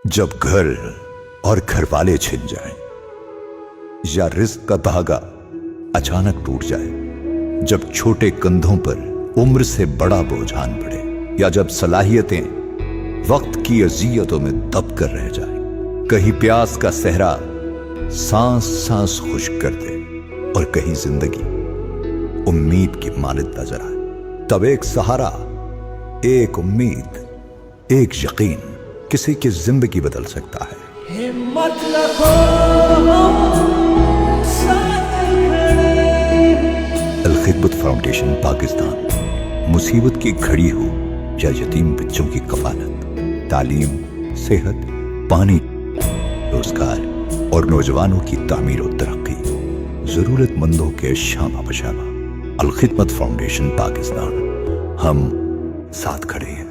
जब घर और घर वाले छिन जाएं, या रिस्क का धागा अचानक टूट जाए, जब छोटे कंधों पर उम्र से बड़ा बोझ आन पड़े, या जब सलाहियतें वक्त की अजियतों में दब कर रह जाए, कहीं प्यास का सहरा सांस सांस खुश्क कर दे और कहीं जिंदगी उम्मीद की मानद नजर आए, तब एक सहारा, एक उम्मीद, एक यकीन किसी की जिंदगी बदल सकता है। हिम्मत रखो, साथ खड़े। अल खिदमत फाउंडेशन पाकिस्तान मुसीबत की घड़ी हो या यतीम बच्चों की कफालत, तालीम, सेहत, पानी, रोजगार और नौजवानों की तामीर और तरक्की, जरूरतमंदों के शामा बशामा, अल खिदमत फाउंडेशन पाकिस्तान, हम साथ खड़े हैं।